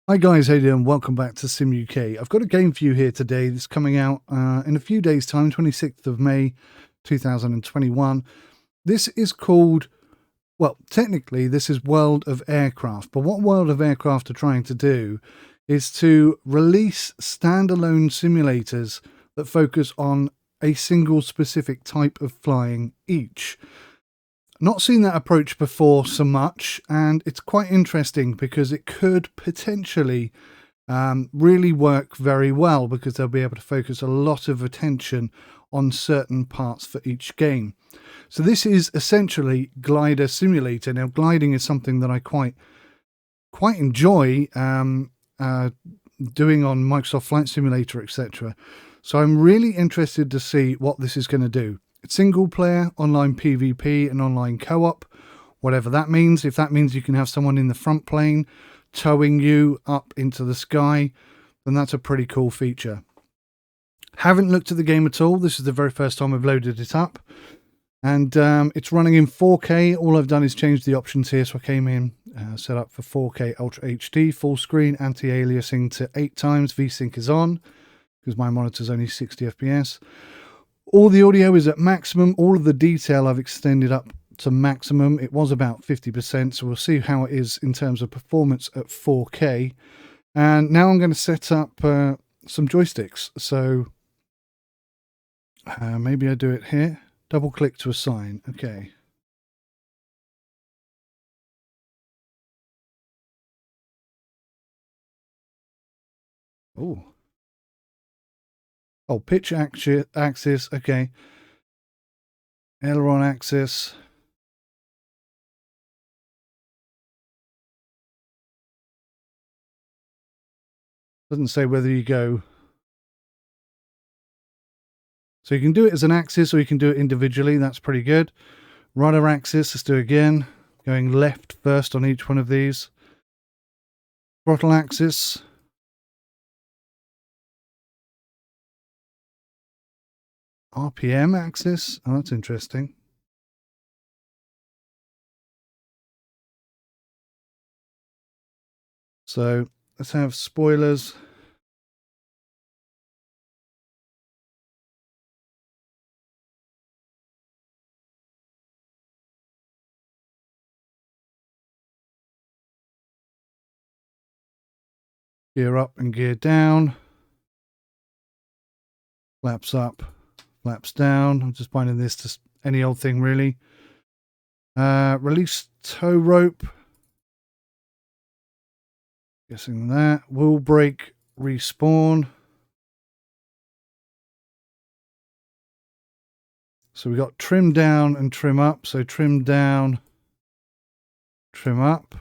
Hi guys, how you doing? Welcome back to Sim UK. I've got a game for you here today that's coming out in a few days' time, 26th of May 2021. This is called, well, technically this is World of Aircraft, but what World of Aircraft are trying to do is to release standalone simulators that focus on a single specific type of flying each. Not seen that approach before so much, and it's quite interesting because it could potentially really work very well because they'll be able to focus a lot of attention on certain parts for each game. So this is essentially Glider Simulator. Now, gliding is something that I quite enjoy doing on Microsoft Flight Simulator, etc. So I'm really interested to see what this is going to do. It's single player, online PvP, and online co-op, whatever that means. If that means you can have someone in the front plane towing you up into the sky, then that's a pretty cool feature. Haven't looked at the game at all. This is the very first time I've loaded it up, and it's running in 4K. All I've done is change the options here. So I came in, set up for 4K Ultra HD, full screen, anti-aliasing to 8 times, VSync is on, because my monitor's only 60 FPS. All the audio is at maximum. All of the detail I've extended up to maximum. It was about 50%, so we'll see how it is in terms of performance at 4K. And now I'm going to set up some joysticks. So maybe I do it here. Double click to assign. Okay. Oh, pitch axis. Okay. Aileron axis. Doesn't say whether you go. So you can do it as an axis or you can do it individually. That's pretty good. Rudder axis, let's do it again. Going left first on each one of these. Throttle axis. RPM axis. Oh, that's interesting. So let's have spoilers. Gear up and gear down. Flaps up, flaps down. I'm just finding this just any old thing really. Release tow rope. Guessing that. Wheel brake respawn. So we got trim down and trim up. So trim down, trim up,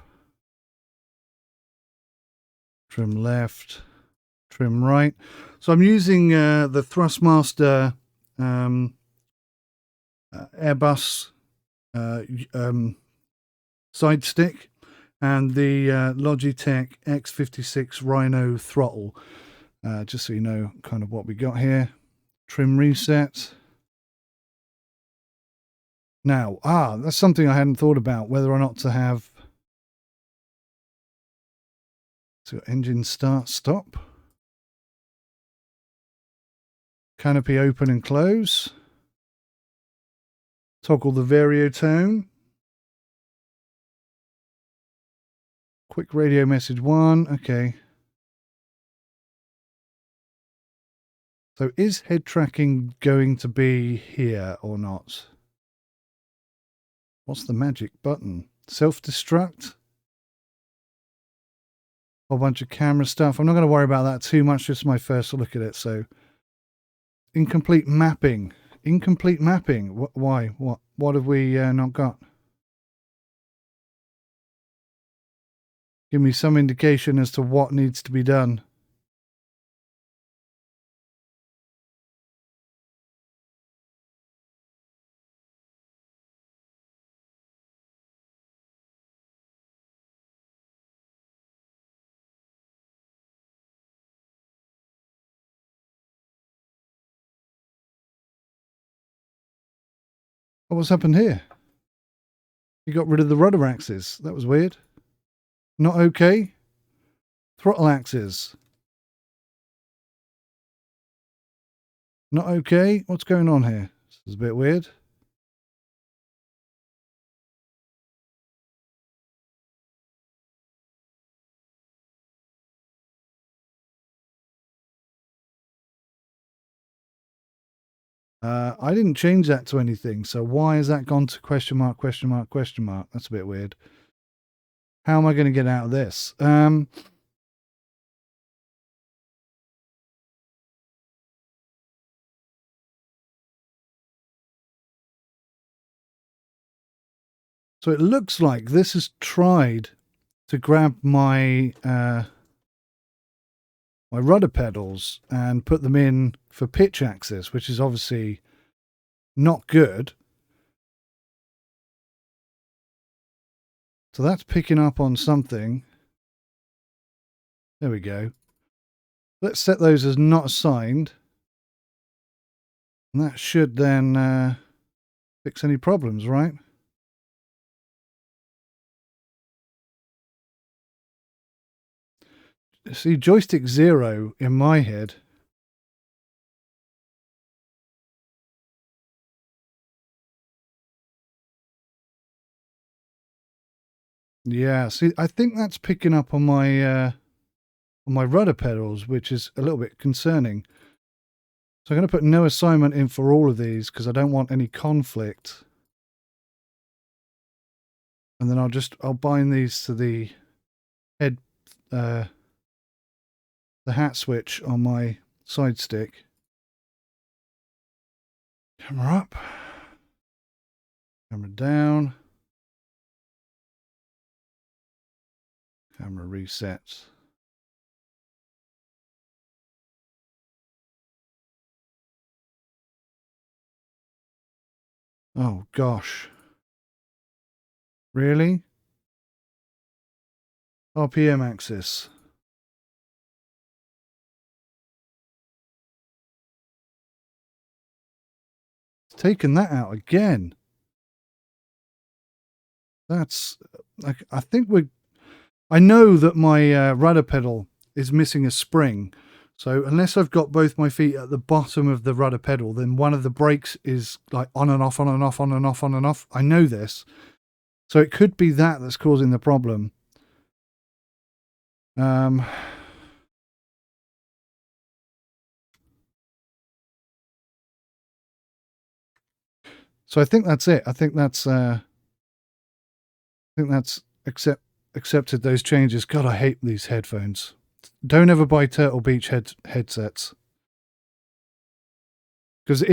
trim left, trim right. So I'm using the Thrustmaster Airbus side stick and the Logitech X56 Rhino throttle, just so you know kind of what we got here. Trim reset. Now, that's something I hadn't thought about, whether or not to have. So engine start, stop. Canopy open and close. Toggle the variotone. Quick radio message 1. Okay. So is head tracking going to be here or not? What's the magic button? Self-destruct? Whole bunch of camera stuff. I'm not going to worry about that too much. Just my first look at it. So incomplete mapping. Incomplete mapping. Why? What have we not got? Give me some indication as to what needs to be done. Oh, what's happened here? You got rid of the rudder axis. That was weird. Not okay. Throttle axis. Not okay. What's going on here? This is a bit weird. I didn't change that to anything, so why has that gone to question mark, question mark, question mark? That's a bit weird. How am I going to get out of this? So it looks like this has tried to grab my my rudder pedals and put them in for pitch axis, which is obviously not good. So that's picking up on something. There we go. Let's set those as not assigned. And that should then fix any problems, right? See, joystick 0 in my head. Yeah, see, I think that's picking up on my rudder pedals, which is a little bit concerning. So I'm going to put no assignment in for all of these because I don't want any conflict. And then I'll bind these to the head, the hat switch on my side stick. Camera up, camera down, camera resets. Oh gosh. Really? RPM axis. It's taken that out again. That's, I think I know that my rudder pedal is missing a spring. So unless I've got both my feet at the bottom of the rudder pedal, then one of the brakes is like on and off, on and off, on and off, on and off. I know this. So it could be that that's causing the problem. So I think that's it. I think that's accepted those changes. God, I hate these headphones. Don't ever buy Turtle Beach headsets. Because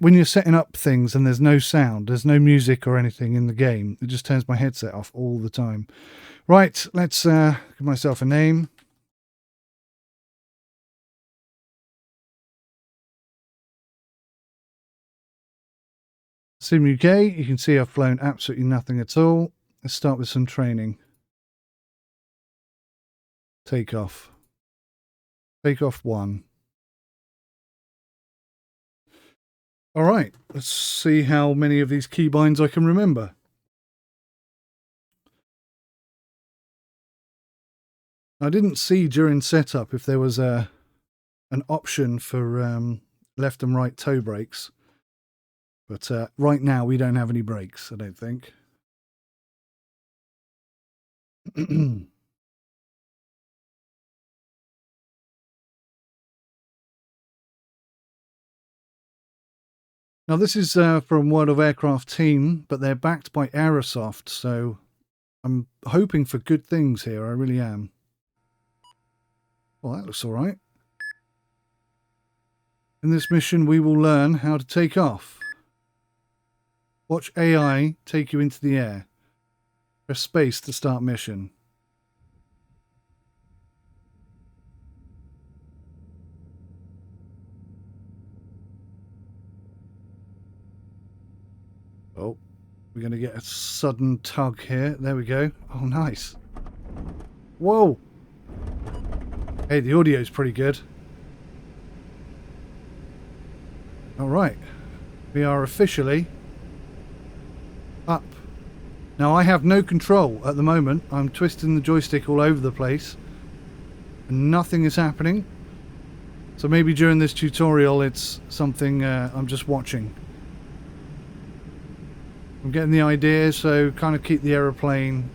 when you're setting up things and there's no sound, there's no music or anything in the game, it just turns my headset off all the time. Right, let's give myself a name. Sim UK, you can see I've flown absolutely nothing at all. Let's start with some training. Takeoff. Takeoff 1. All right, let's see how many of these keybinds I can remember. I didn't see during setup if there was an option for left and right toe brakes, but right now we don't have any brakes, I don't think. Now this is from World of Aircraft team, but they're backed by Aerosoft, so I'm hoping for good things here. I really am. Well, that looks all right. In this mission, we will learn how to take off. Watch AI take you into the air. Press space to start mission. Oh, we're going to get a sudden tug here. There we go. Oh, nice. Whoa. Hey, the audio is pretty good. All right. We are officially up. Now, I have no control at the moment. I'm twisting the joystick all over the place. and nothing is happening. So maybe during this tutorial it's something I'm just watching. I'm getting the idea, so kind of keep the aeroplane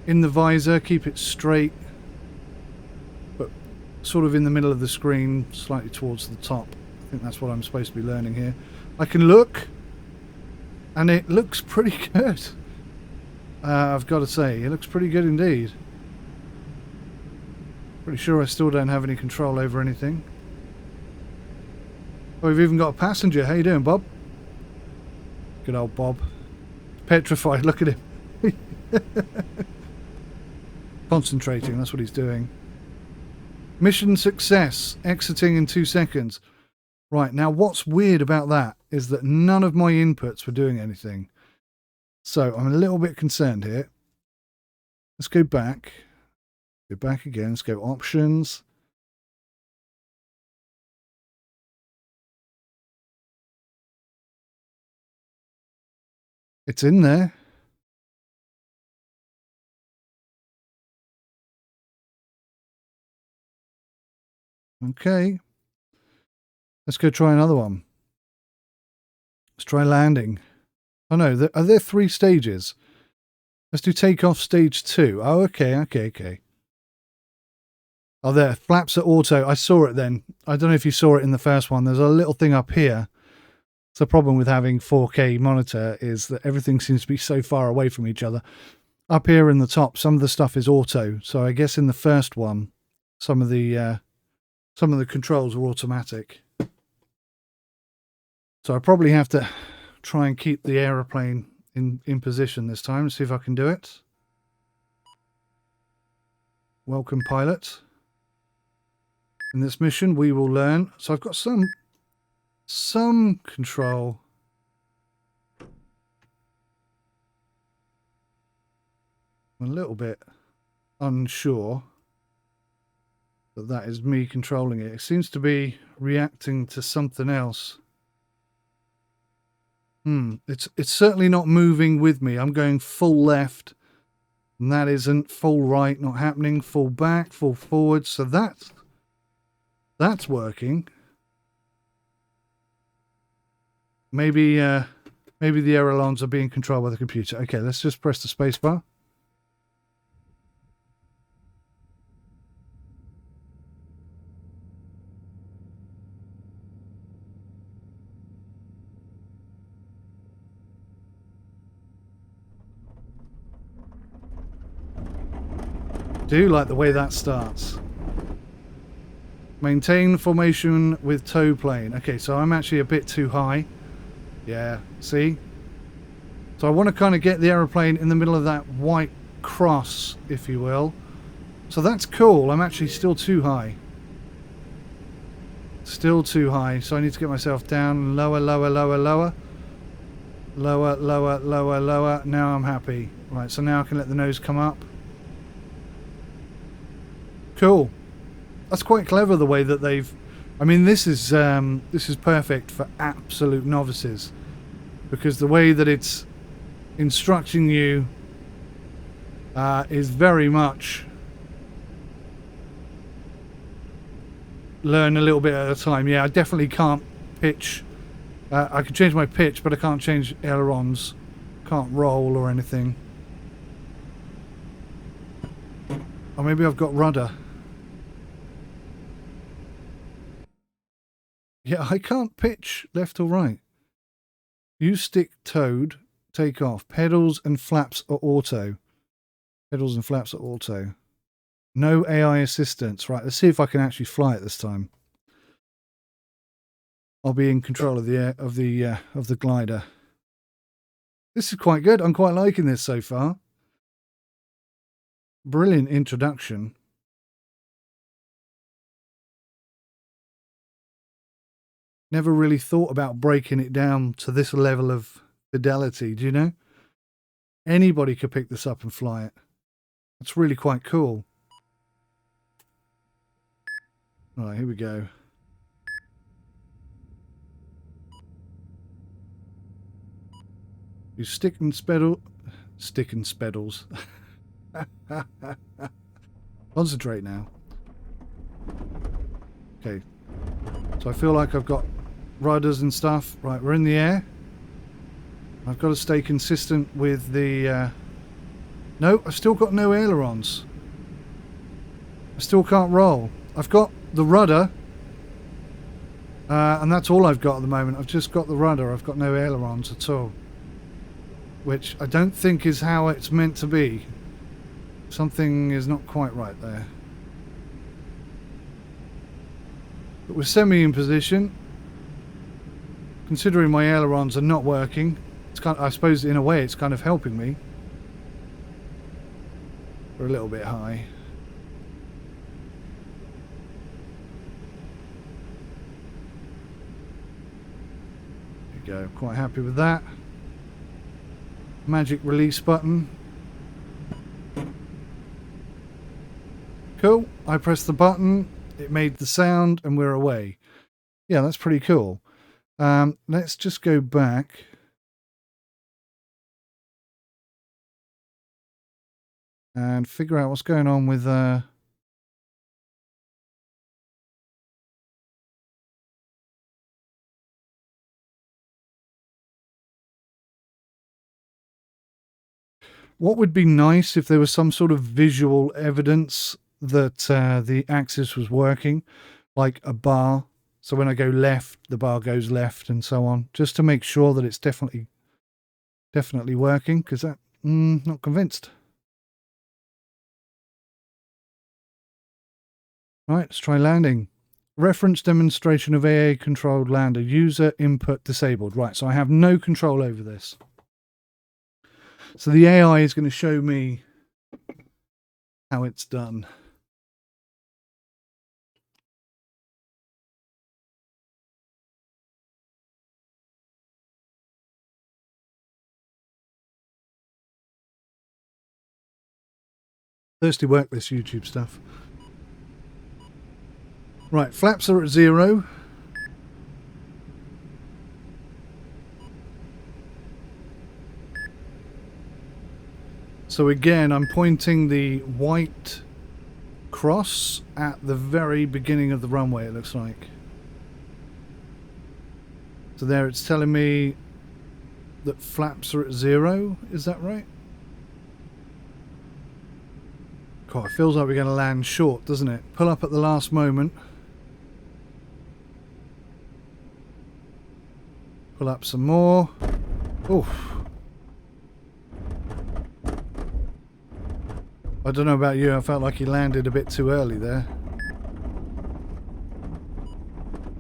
in the visor, keep it straight, but sort of in the middle of the screen, slightly towards the top. I think that's what I'm supposed to be learning here. I can look, and it looks pretty good. I've got to say, it looks pretty good indeed. Pretty sure I still don't have any control over anything. Oh, we've even got a passenger. How you doing, Bob? Good old Bob. Petrified, look at him. Concentrating, that's what he's doing. Mission success. Exiting in 2 seconds. Right, now what's weird about that is that none of my inputs were doing anything. So I'm a little bit concerned here. Let's go back. Go back again. Let's go options. It's in there. Okay. Let's go try another one. Let's try landing. Oh no, are there 3 stages? Let's do takeoff stage 2. Oh, okay. Oh, there. Flaps at auto. I saw it then. I don't know if you saw it in the first one. There's a little thing up here. The problem with having 4K monitor is that everything seems to be so far away from each other. Up here in the top, some of the stuff is auto. So I guess in the first one, some of the controls are automatic. So I probably have to try and keep the aeroplane in position this time and see if I can do it. Welcome, pilot. In this mission, we will learn. So I've got some control. I'm a little bit unsure that that is me controlling it. It seems to be reacting to something else. It's certainly not moving with me. I'm going full left, and that isn't. Full right, not happening. Full back, full forward. So that's working. Maybe the ailerons are being controlled by the computer. Okay, let's just press the space bar. Do like the way that starts. Maintain formation with tow plane. Okay, so I'm actually a bit too high. Yeah, see? So I want to kind of get the aeroplane in the middle of that white cross, if you will. So that's cool. I'm actually still too high. Still too high. So I need to get myself down. Lower, lower, lower, lower. Lower, lower, lower, lower. Now I'm happy. Right, so now I can let the nose come up. Cool. That's quite clever the way that they've... I mean, this is perfect for absolute novices, because the way that it's instructing you is very much learn a little bit at a time. Yeah, I definitely can't pitch. I can change my pitch, but I can't change ailerons. Can't roll or anything. Or maybe I've got rudder. Yeah, I can't pitch left or right. Use stick towed, take off. Pedals and flaps are auto. Pedals and flaps are auto. No AI assistance. Right, let's see if I can actually fly it this time. I'll be in control of the glider. This is quite good. I'm quite liking this so far. Brilliant introduction. Never really thought about breaking it down to this level of fidelity, do you know? Anybody could pick this up and fly it. It's really quite cool. Alright, here we go. You stick and speddles. Concentrate now. Okay. So I feel like I've got rudders and stuff. Right, we're in the air. I've got to stay consistent with the... No, I've still got no ailerons. I still can't roll. I've got the rudder. And that's all I've got at the moment. I've just got the rudder. I've got no ailerons at all. Which I don't think is how it's meant to be. Something is not quite right there. But we're semi in position. Considering my ailerons are not working, it's kind of, I suppose in a way it's kind of helping me. We're a little bit high. There you go, quite happy with that. Magic release button. Cool, I pressed the button, it made the sound, and we're away. Yeah, that's pretty cool. Let's just go back. And figure out what's going on with... What would be nice if there was some sort of visual evidence that the axis was working, like a bar. So when I go left, the bar goes left and so on, just to make sure that it's definitely working, because that, not convinced. Right, let's try landing. Reference demonstration of AA controlled lander, user input disabled. Right, so I have no control over this. So the AI is going to show me how it's done. Thirsty work, this YouTube stuff. Right, flaps are at 0. So again, I'm pointing the white cross at the very beginning of the runway, it looks like. So there it's telling me that flaps are at 0, is that right? God, it feels like we're going to land short, doesn't it? Pull up at the last moment. Pull up some more. Oof. I don't know about you, I felt like he landed a bit too early there.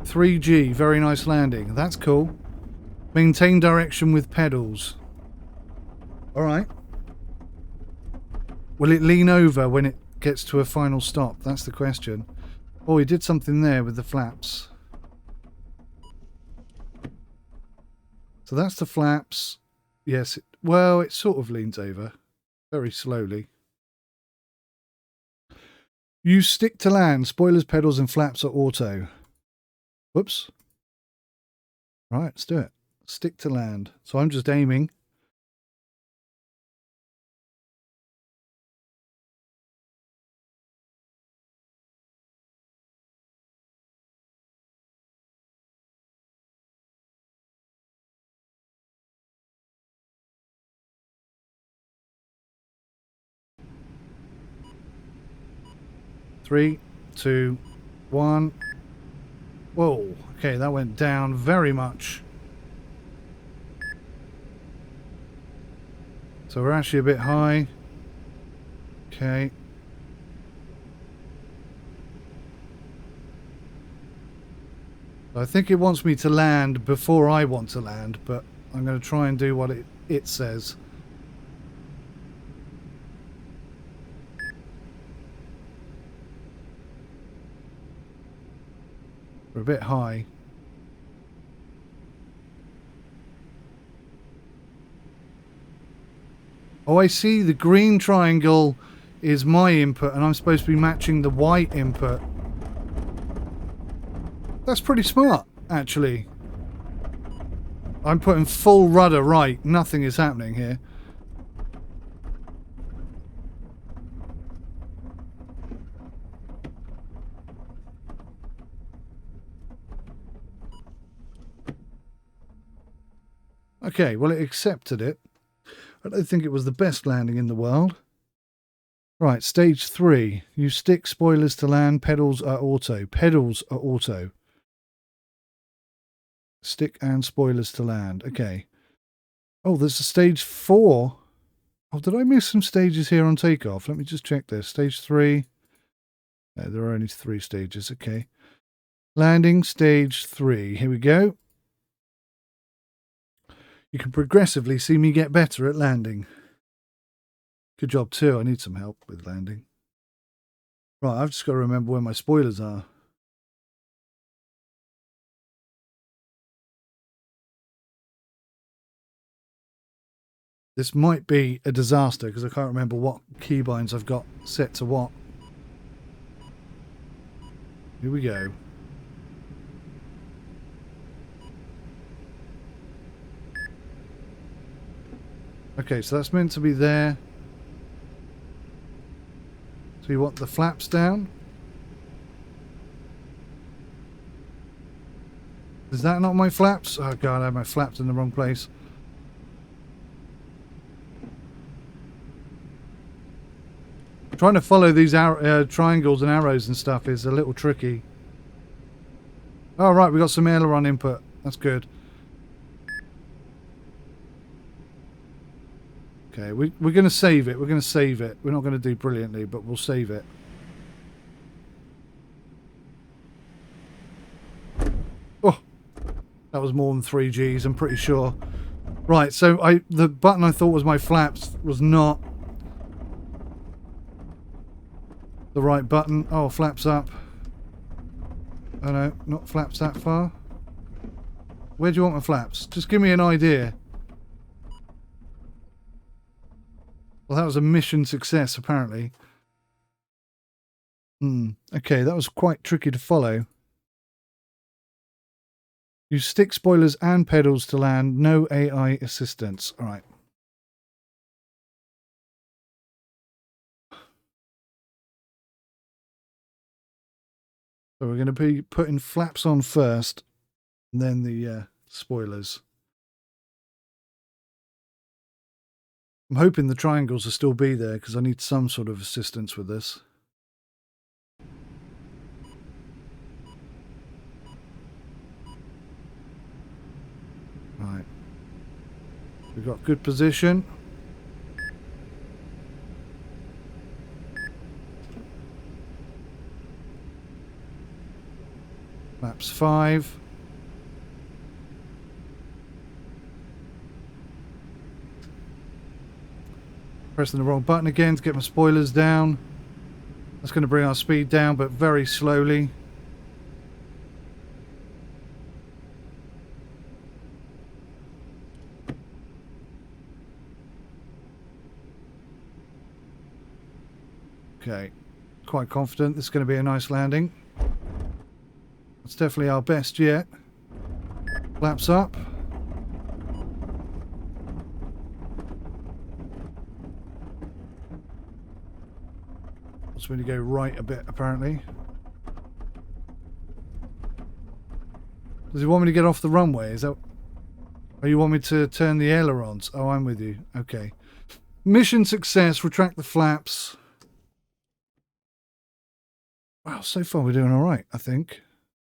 3G, very nice landing. That's cool. Maintain direction with pedals. Alright. Will it lean over when it gets to a final stop? That's the question. Oh, he did something there with the flaps. So that's the flaps. Yes, well, it sort of leans over. Very slowly. Use stick to land. Spoilers, pedals, and flaps are auto. Whoops. Right, let's do it. Stick to land. So I'm just aiming. Three, two, one. Whoa. Okay, that went down very much. So we're actually a bit high. Okay. I think it wants me to land before I want to land, but I'm going to try and do what it says. We're a bit high. Oh, I see. The green triangle is my input, and I'm supposed to be matching the white input. That's pretty smart, actually. I'm putting full rudder right. Nothing is happening here. Okay, well, it accepted it. I don't think it was the best landing in the world. Right, stage 3. You stick spoilers to land, pedals are auto. Pedals are auto. Stick and spoilers to land. Okay. Oh, there's a stage 4. Oh, did I miss some stages here on takeoff? Let me just check this. Stage 3. No, there are only 3 stages. Okay. Landing, stage 3. Here we go. You can progressively see me get better at landing. Good job too. I need some help with landing. Right, I've just got to remember where my spoilers are. This might be a disaster because I can't remember what keybinds I've got set to what. Here we go. Okay, so that's meant to be there. So you want the flaps down? Is that not my flaps? Oh god, I have my flaps in the wrong place. Trying to follow these triangles and arrows and stuff is a little tricky. Oh right, we got some aileron input. That's good. Okay, we're going to save it. We're going to save it. We're not going to do brilliantly, but we'll save it. Oh, that was more than 3 Gs, I'm pretty sure. Right, so the button I thought was my flaps was not the right button. Oh, flaps up. Oh no, not flaps that far. Where do you want my flaps? Just give me an idea. Well, that was a mission success, apparently. Okay, that was quite tricky to follow. You stick spoilers and pedals to land. No AI assistance. All right. So we're going to be putting flaps on first, and then the spoilers. I'm hoping the triangles will still be there because I need some sort of assistance with this. Right. We've got good position. Flaps 5. Pressing the wrong button again to get my spoilers down. That's going to bring our speed down, but very slowly. Okay, quite confident this is going to be a nice landing. It's definitely our best yet. Flaps up. Wants me to go right a bit, apparently. Does he want me to get off the runway? Is that... Oh, you want me to turn the ailerons? Oh, I'm with you. Okay. Mission success. Retract the flaps. Wow, so far we're doing all right, I think.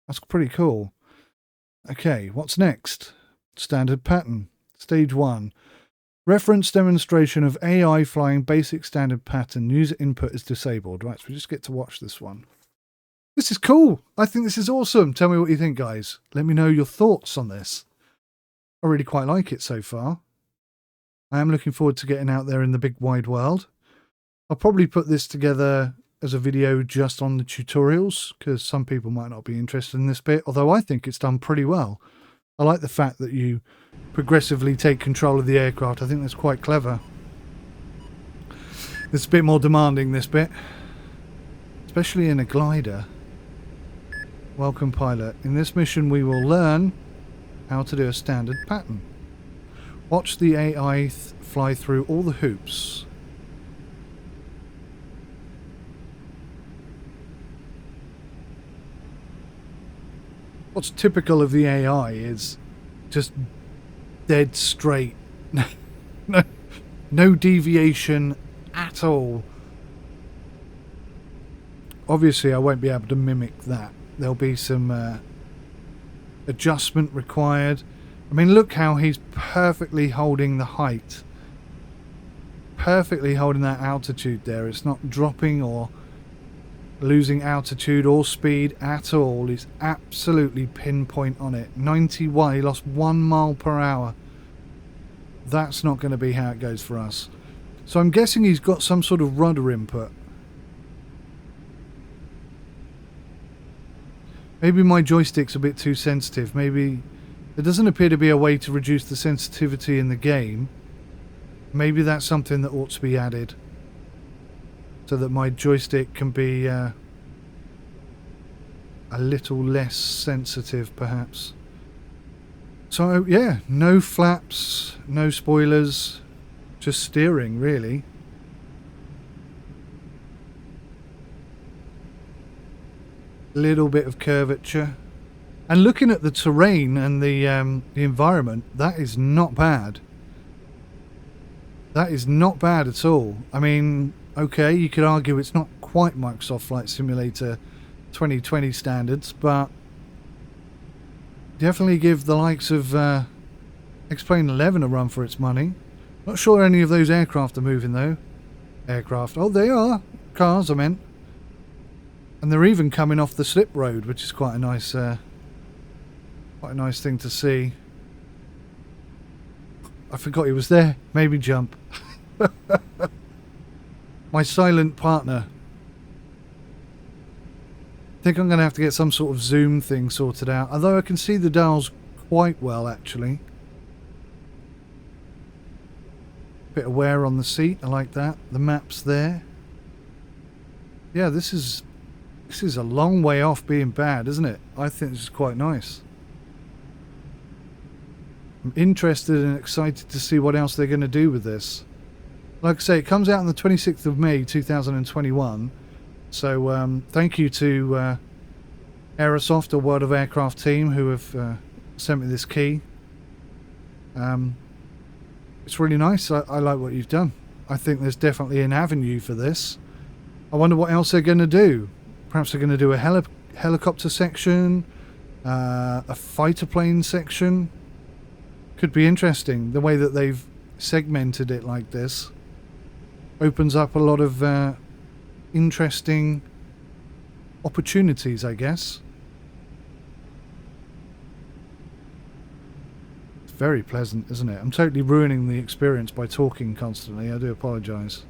That's pretty cool. Okay, what's next? Standard pattern. Stage 1. Reference demonstration of AI flying basic standard pattern. User input is disabled. Right, so we just get to watch this one. This is cool. I think this is awesome. Tell me what you think, guys. Let me know your thoughts on this. I really quite like it so far. I am looking forward to getting out there in the big wide world. I'll probably put this together as a video just on the tutorials because some people might not be interested in this bit, although I think it's done pretty well. I like the fact that you progressively take control of the aircraft. I think that's quite clever. It's a bit more demanding, this bit, especially in a glider. Welcome, pilot. In this mission we will learn how to do a standard pattern. Watch the AI fly through all the hoops. What's typical of the AI is just dead straight. no, no deviation at all. Obviously, I won't be able to mimic that. There'll be some adjustment required. I mean, look how he's perfectly holding the height. Perfectly holding that altitude there. It's not dropping or losing altitude or speed at all. He's absolutely pinpoint on it. 91, he lost 1 mile per hour. That's not going to be how it goes for us. So I'm guessing he's got some sort of rudder input. Maybe my joystick's a bit too sensitive. Maybe there doesn't appear to be a way to reduce the sensitivity in the game. Maybe that's something that ought to be added, so that my joystick can be a little less sensitive, perhaps. So, yeah, no flaps, no spoilers, just steering, really. Little bit of curvature. And looking at the terrain and the environment, that is not bad. That is not bad at all. I mean, okay, you could argue it's not quite Microsoft Flight Simulator 2020 standards, but definitely give the likes of X-Plane 11 a run for its money. Not sure any of those aircraft are moving though. Aircraft. Oh, they are. Cars, I meant. And they're even coming off the slip road, which is quite a nice thing to see. I forgot he was there. Maybe jump. My silent partner. I think I'm going to have to get some sort of zoom thing sorted out. Although I can see the dials quite well, actually. Bit of wear on the seat. I like that. The map's there. Yeah, this is a long way off being bad, isn't it? I think this is quite nice. I'm interested and excited to see what else they're going to do with this. Like I say, it comes out on the 26th of May 2021. So thank you to Aerosoft, or World of Aircraft team, who have sent me this key. It's really nice. I like what you've done. I think there's definitely an avenue for this. I wonder what else they're going to do. Perhaps they're going to do a helicopter section, a fighter plane section. Could be interesting. The way that they've segmented it like this opens up a lot of interesting opportunities, I guess. It's very pleasant, isn't it? I'm totally ruining the experience by talking constantly. I do apologise.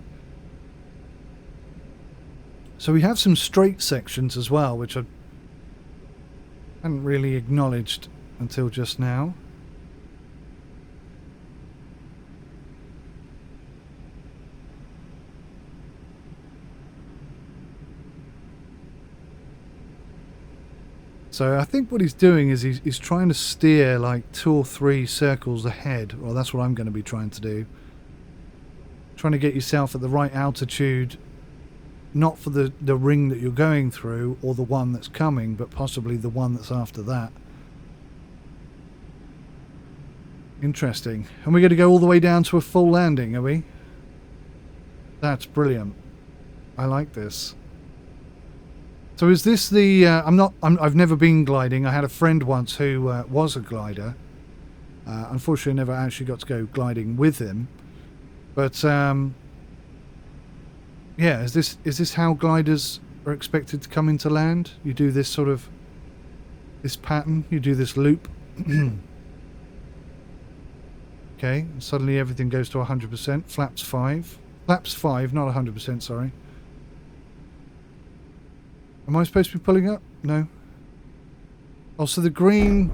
So we have some straight sections as well, which I hadn't really acknowledged until just now. So I think what he's doing is he's trying to steer like 2 or 3 circles ahead. Well, that's what I'm going to be trying to do. Trying to get yourself at the right altitude, not for the ring that you're going through or the one that's coming, but possibly the one that's after that. Interesting. And we're going to go all the way down to a full landing, are we? That's brilliant. I like this. So is this the... I've never been gliding. I had a friend once who was a glider. Unfortunately, I never actually got to go gliding with him. But yeah, is this how gliders are expected to come into land? You do this sort of... this pattern. You do this loop. Okay, and suddenly everything goes to 100%. Flaps 5. Flaps 5, not 100%, sorry. Am I supposed to be pulling up? No. Oh, so the green...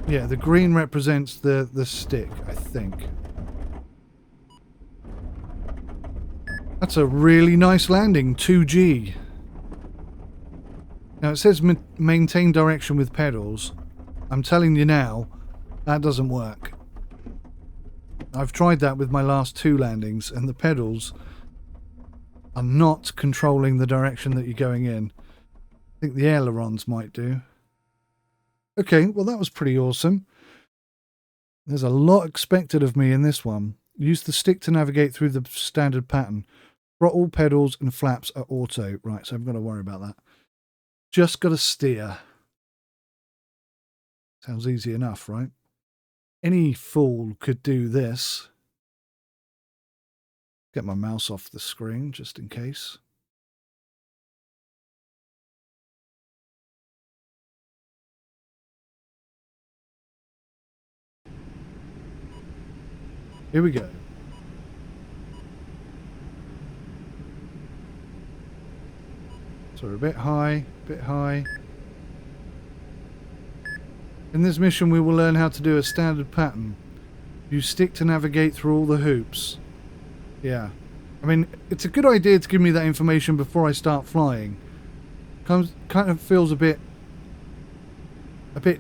yeah, the green represents the stick, I think. That's a really nice landing, 2G. Now it says maintain direction with pedals. I'm telling you now, that doesn't work. I've tried that with my last 2 landings, and the pedals are not controlling the direction that you're going in. I think the ailerons might do. Okay, well that was pretty awesome. There's a lot expected of me in this one. Use the stick to navigate through the standard pattern. Throttle, pedals, and flaps are auto. Right, so I've got to worry about that. Just got to steer. Sounds easy enough, right? Any fool could do this. Get my mouse off the screen, just in case. Here we go. So we're a bit high, bit high. In this mission we will learn how to do a standard pattern. Use stick to navigate through all the hoops. Yeah. I mean, it's a good idea to give me that information before I start flying. Kind of feels a bit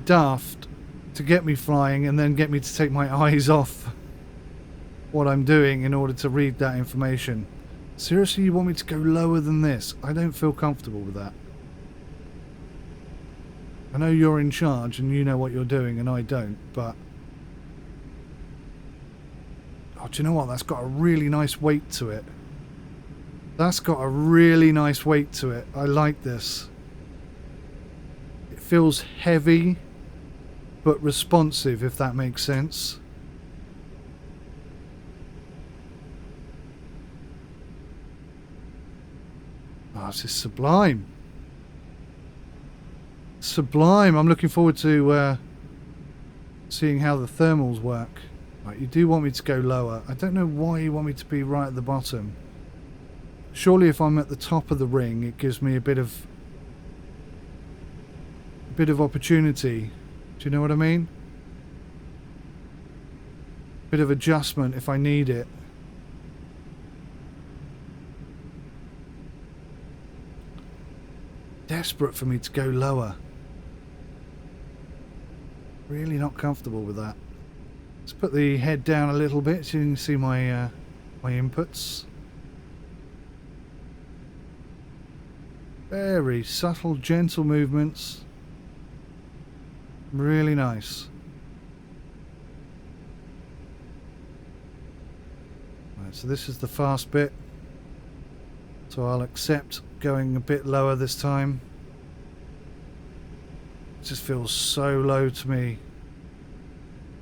daft to get me flying and then get me to take my eyes off what I'm doing in order to read that information. Seriously, you want me to go lower than this? I don't feel comfortable with that. I know you're in charge and you know what you're doing and I don't, but... Oh, do you know what? That's got a really nice weight to it. That's got a really nice weight to it. I like this. It feels heavy, but responsive, if that makes sense. Oh, this is sublime. Sublime. I'm looking forward to seeing how the thermals work. Right, you do want me to go lower. I don't know why you want me to be right at the bottom. Surely if I'm at the top of the ring, it gives me a bit of opportunity. Do you know what I mean? Bit of adjustment if I need it. Desperate for me to go lower. Really not comfortable with that. Let's put the head down a little bit so you can see my my inputs. Very subtle, gentle movements. Really nice. Right, so this is the fast bit. So I'll accept going a bit lower this time. It just feels so low to me.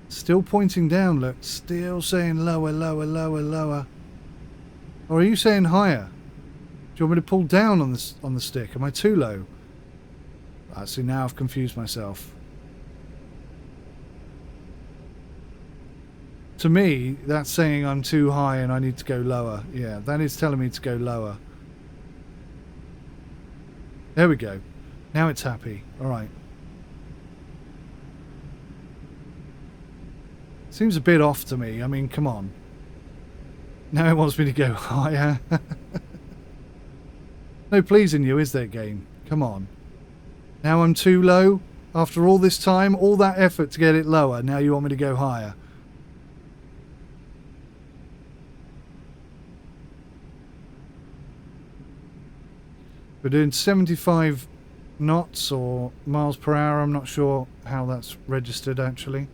Still pointing down, look. Still saying lower, lower, lower, lower. Or are you saying higher? Do you want me to pull down on the stick? Am I too low? See, now I've confused myself. To me, that's saying I'm too high and I need to go lower. Yeah, that is telling me to go lower. There we go. Now it's happy. Alright. Seems a bit off to me. I mean, come on. Now it wants me to go higher. No pleasing you, is there, game? Come on. Now I'm too low? After all this time, all that effort to get it lower, now you want me to go higher? We're doing 75 knots or miles per hour. I'm not sure how that's registered, actually.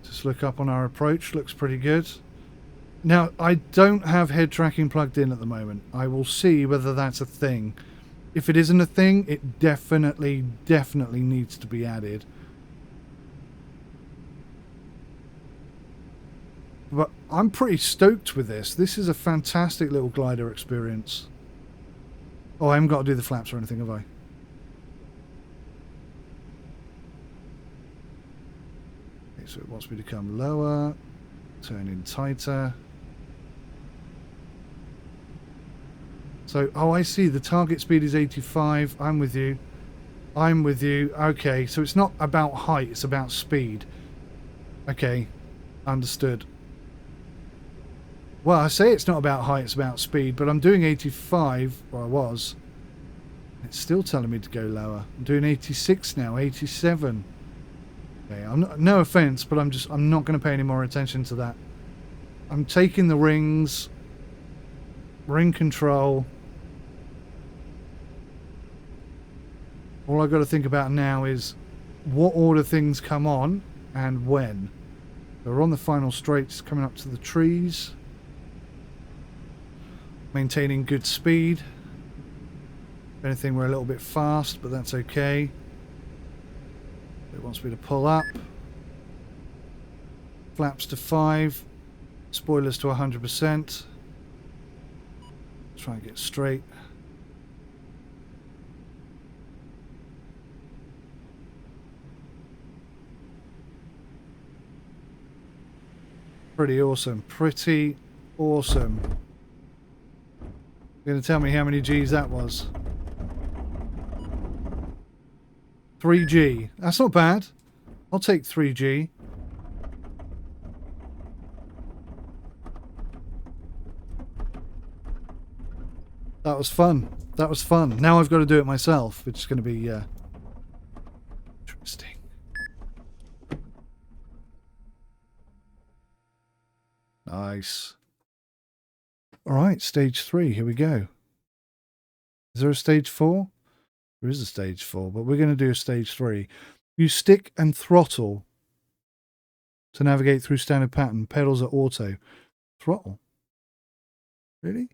Just look up on our approach. Looks pretty good. Now, I don't have head tracking plugged in at the moment. I will see whether that's a thing. If it isn't a thing, it definitely needs to be added. But I'm pretty stoked with this. This is a fantastic little glider experience. Oh, I haven't got to do the flaps or anything, have I? Okay, so it wants me to come lower, turn in tighter. So, oh, I see. The target speed is 85. I'm with you. I'm with you. Okay, so it's not about height, it's about speed. Okay, understood. Well, I say it's not about height, it's about speed, but I'm doing 85, or I was. It's still telling me to go lower. I'm doing 86 now, 87. Okay, I'm not, no offense, but I'm not going to pay any more attention to that. I'm taking the rings, ring control. All I've got to think about now is what order things come on and when. So we're on the final straights coming up to the trees. Maintaining good speed. If anything, we're a little bit fast, but that's okay. It wants me to pull up. Flaps to 5. Spoilers to 100%. Try and get straight. Pretty awesome. Pretty awesome. You're going to tell me how many G's that was? 3G. That's not bad. I'll take 3G. That was fun. That was fun. Now I've got to do it myself, which is going to be interesting. Nice. All right, stage 3. Here we go. Is there a stage 4? There is a stage 4, but we're going to do a stage 3. Use stick and throttle to navigate through standard pattern. Pedals are auto. Throttle? Really?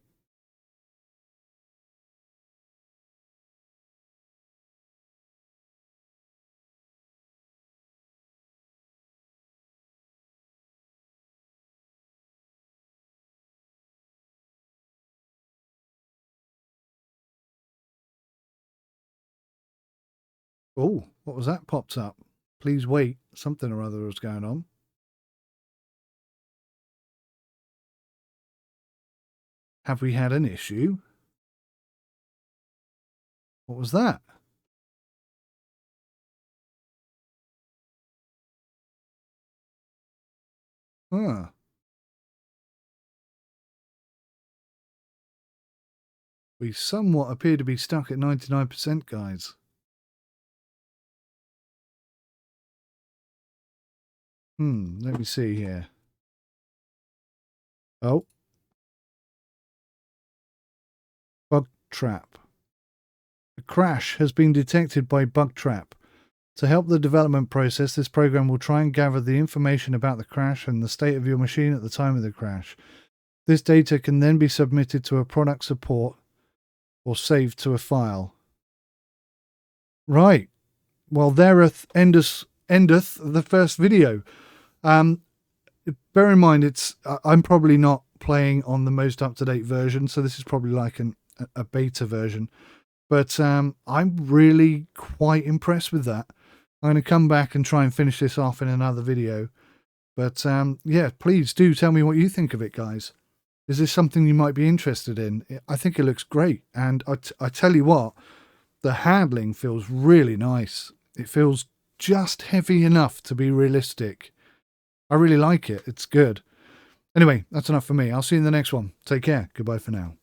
Oh, what was that popped up? Please wait. Something or other was going on. Have we had an issue? What was that? Huh. We somewhat appear to be stuck at 99%, guys. Let me see here. Oh. Bug trap. A crash has been detected by bug trap. To help the development process, this program will try and gather the information about the crash and the state of your machine at the time of the crash. This data can then be submitted to a product support or saved to a file. Right. Well, there endeth the first video. Bear in mind, I'm probably not playing on the most up-to-date version, so this is probably like a beta version. But I'm really quite impressed with that. I'm going to come back and try and finish this off in another video. But yeah, please do tell me what you think of it, guys. Is this something you might be interested in? I think it looks great. And I tell you what, the handling feels really nice. It feels just heavy enough to be realistic. I really like it. It's good. Anyway, that's enough for me. I'll see you in the next one. Take care. Goodbye for now.